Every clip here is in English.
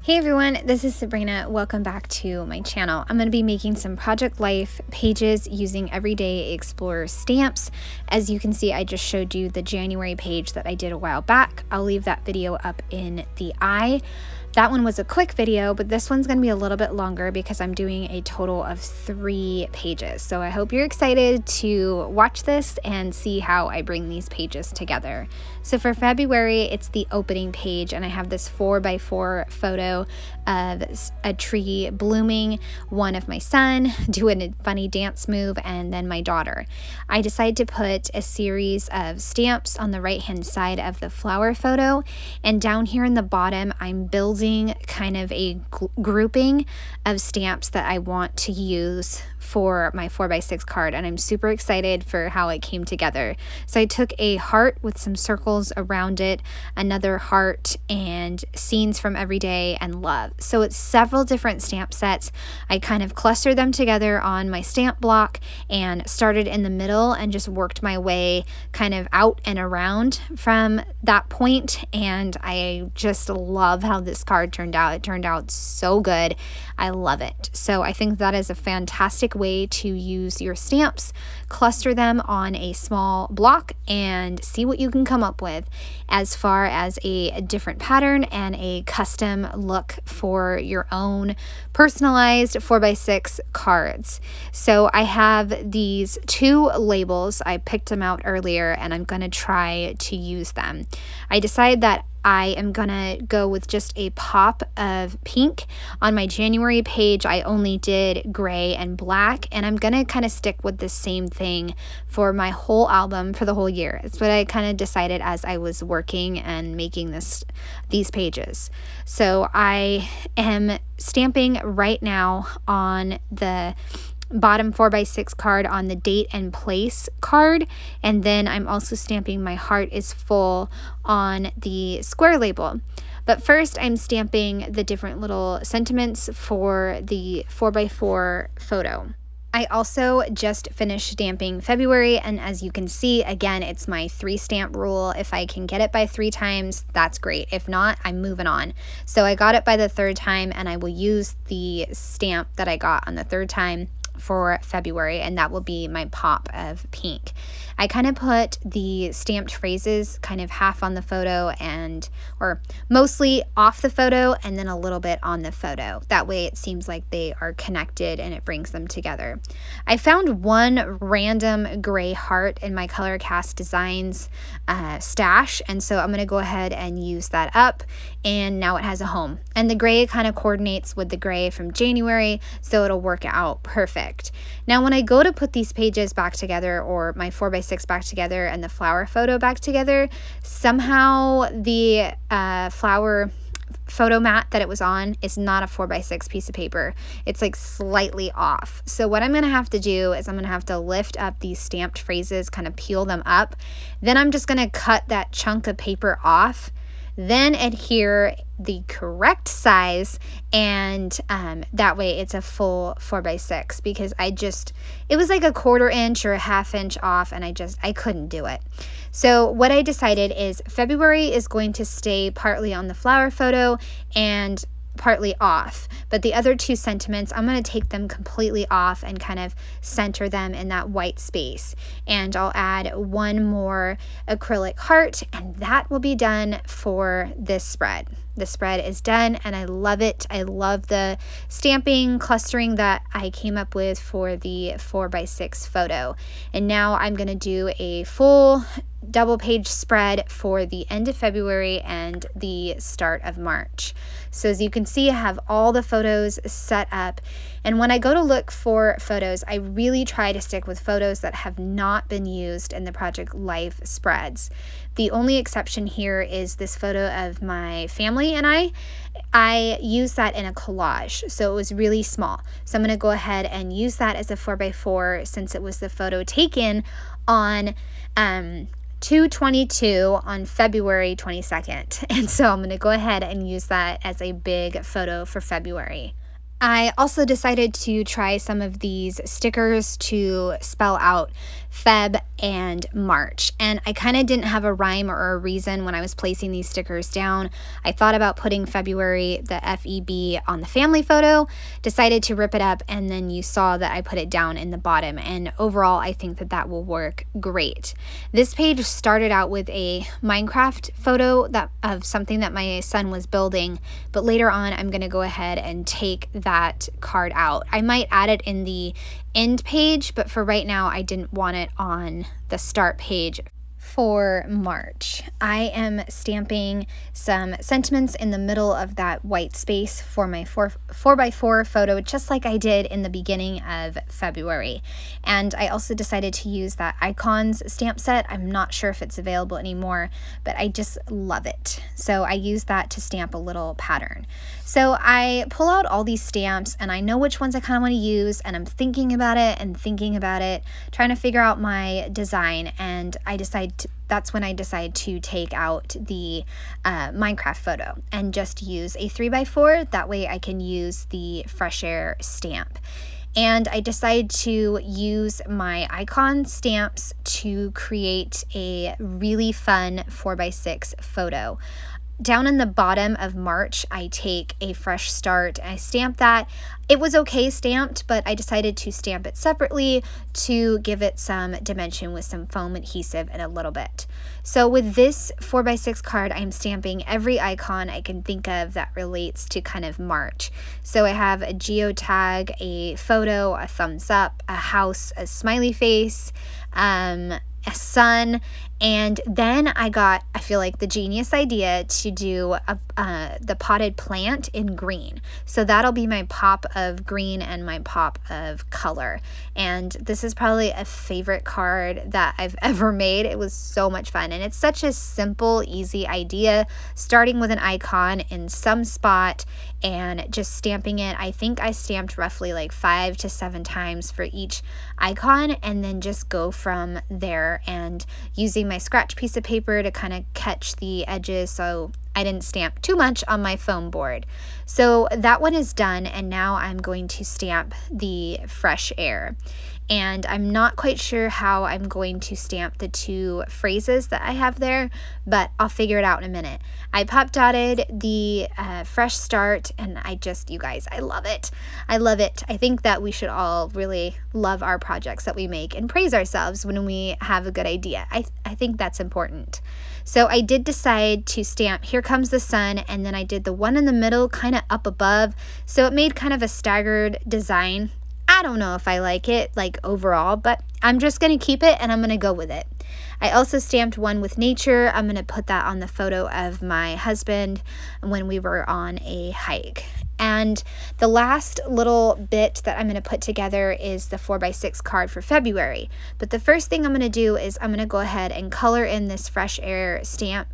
Hey everyone, this is Sabrina. Welcome back to my channel. I'm going to be making some Project Life pages using Everyday Explorer stamps. As you can see, I just showed you the January page that I did a while back. I'll leave that video up in the eye. That one was a quick video, but this one's going to be a little bit longer because I'm doing a total of 3 pages. So I hope you're excited to watch this and see how I bring these pages together. So for February, it's the opening page, and I have this 4x4 photo of a tree blooming, one of my son doing a funny dance move, and then my daughter. I decided to put a series of stamps on the right hand side of the flower photo, and down here in the bottom I'm building kind of a grouping of stamps that I want to use for my 4x6 card, and I'm super excited for how it came together. So I took a heart with some circles around it, another heart, and scenes from everyday and love. So it's several different stamp sets. I kind of clustered them together on my stamp block and started in the middle and just worked my way kind of out and around from that point, and I just love how this card turned out. It turned out so good. I love it. So I think that is a fantastic way to use your stamps. Cluster them on a small block and see what you can come up with as far as a different pattern and a custom look for your own personalized 4x6 cards. So I have these 2 labels. I picked them out earlier and I'm going to try to use them. I decided that I am gonna go with just a pop of pink. On my January page, I only did gray and black, and I'm gonna kind of stick with the same thing for my whole album for the whole year. It's what I kind of decided as I was working and making these pages. So I am stamping right now on the bottom 4x6 card on the date and place card, and then I'm also stamping my heart is full on the square label. But first I'm stamping the different little sentiments for the 4x4 photo. I also just finished stamping February, and as you can see, again, it's my 3 stamp rule. If I can get it by 3 times, that's great. If not, I'm moving on. So I got it by the 3rd time, and I will use the stamp that I got on the 3rd time for February, and that will be my pop of pink. I kind of put the stamped phrases kind of half on the photo or mostly off the photo and then a little bit on the photo. That way it seems like they are connected and it brings them together. I found one random gray heart in my Color Cast Designs stash, and so I'm going to go ahead and use that up, and now it has a home. And the gray kind of coordinates with the gray from January, so it'll work out perfect. Now when I go to put these pages back together, or my 4x6 back together and the flower photo back together, somehow the flower photo mat that it was on is not a 4x6 piece of paper. It's like slightly off. So what I'm going to have to do is I'm going to have to lift up these stamped phrases, kind of peel them up. Then I'm just going to cut that chunk of paper off, then adhere the correct size, and that way it's a full 4x6, because it was like a 1/4 inch or a 1/2 inch off, and I couldn't do it. So what I decided is February is going to stay partly on the flower photo and partly off, but the other 2 sentiments, I'm going to take them completely off and kind of center them in that white space, and I'll add one more acrylic heart, and that will be done for this spread. The spread is done, and I love it. I love the stamping clustering that I came up with for the 4x6 photo. And now I'm going to do a full double page spread for the end of February and the start of March. So as you can see, I have all the photos set up, and when I go to look for photos, I really try to stick with photos that have not been used in the Project Life spreads. The only exception here is this photo of my family and I used that in a collage, so it was really small. So I'm going to go ahead and use that as a 4x4 since it was the photo taken on 2/22 on February 22nd. And so I'm going to go ahead and use that as a big photo for February. I also decided to try some of these stickers to spell out Feb and March. And I kind of didn't have a rhyme or a reason when I was placing these stickers down. I thought about putting February, the FEB, on the family photo, decided to rip it up, and then you saw that I put it down in the bottom. And overall, I think that that will work great. This page started out with a Minecraft photo of something that my son was building, but later on, I'm going to go ahead and take that card out. I might add it in the end page, but for right now, I didn't want it on the start page. For March, I am stamping some sentiments in the middle of that white space for my 4x4 photo, just like I did in the beginning of February. And I also decided to use that icons stamp set. I'm not sure if it's available anymore, but I just love it. So I use that to stamp a little pattern. So I pull out all these stamps and I know which ones I kind of want to use, and I'm thinking about it, trying to figure out my design, and that's when I decide to take out the Minecraft photo and just use a 3x4. That way I can use the Fresh Air stamp. And I decided to use my icon stamps to create a really fun 4x6 photo. Down in the bottom of March, I take a fresh start. I stamp that. It was okay stamped, but I decided to stamp it separately to give it some dimension with some foam adhesive and a little bit. So with this 4x6 card, I'm stamping every icon I can think of that relates to kind of March. So I have a geotag, a photo, a thumbs up, a house, a smiley face, a sun, and then I feel like the genius idea to do the potted plant in green. So that'll be my pop of green and my pop of color. And this is probably a favorite card that I've ever made. It was so much fun. And it's such a simple, easy idea, starting with an icon in some spot and just stamping it. I think I stamped roughly like 5 to 7 times for each icon, and then just go from there, and using my scratch piece of paper to kind of catch the edges so I didn't stamp too much on my foam board. So that one is done, and now I'm going to stamp the Fresh Air. And I'm not quite sure how I'm going to stamp the 2 phrases that I have there, but I'll figure it out in a minute. I pop dotted the Fresh Start, and you guys, I love it. I love it. I think that we should all really love our projects that we make and praise ourselves when we have a good idea. I think that's important. So I did decide to stamp Here Comes the Sun, and then I did the one in the middle kind of up above, so it made kind of a staggered design. I don't know if I like it, like overall, but I'm just going to keep it and I'm going to go with it. I also stamped one with nature. I'm going to put that on the photo of my husband when we were on a hike. And the last little bit that I'm going to put together is the 4x6 card for February. But the first thing I'm going to do is I'm going to go ahead and color in this Fresh Air stamp.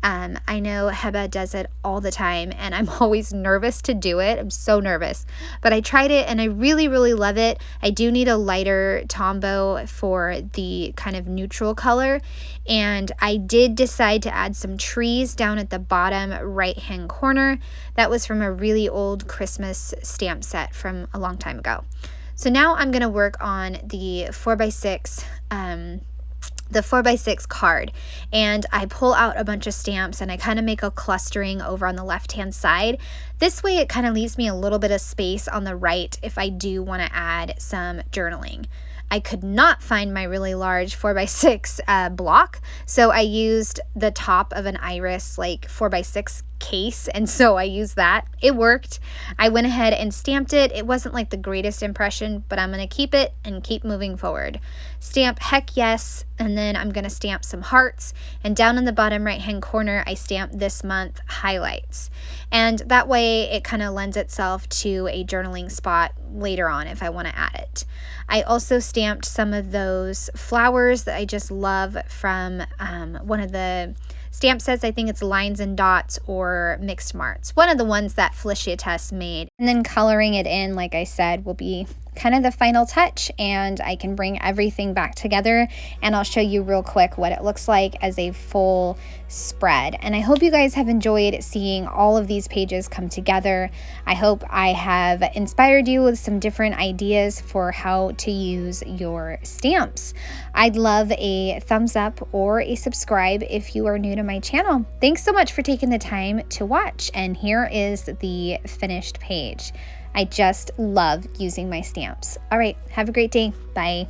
I know Heba does it all the time, and I'm always nervous to do it. I'm so nervous. But I tried it, and I really, really love it. I do need a lighter Tombow for the kind of neutral color. And I did decide to add some trees down at the bottom right-hand corner. That was from a really old Christmas stamp set from a long time ago. So now I'm going to work on the 4x6 card, and I pull out a bunch of stamps and I kind of make a clustering over on the left hand side. This way it kind of leaves me a little bit of space on the right if I do want to add some journaling. I could not find my really large 4x6 block, so I used the top of an iris like 4x6 case, and so I used that. It worked. I went ahead and stamped it. It wasn't like the greatest impression, but I'm going to keep it and keep moving forward. Stamp Heck Yes, and then I'm going to stamp some hearts, and down in the bottom right hand corner I stamp This Month Highlights, and that way it kind of lends itself to a journaling spot later on if I want to add it. I also stamped some of those flowers that I just love from one of the stamp sets. I think it's Lines and Dots or Mixed Marts, one of the ones that Felicitas made. And then coloring it in, like I said, will be kind of the final touch, and I can bring everything back together, and I'll show you real quick what it looks like as a full spread. And I hope you guys have enjoyed seeing all of these pages come together. I hope I have inspired you with some different ideas for how to use your stamps. I'd love a thumbs up or a subscribe if you are new to my channel. Thanks so much for taking the time to watch, and here is the finished page. I just love using my stamps. All right, have a great day. Bye.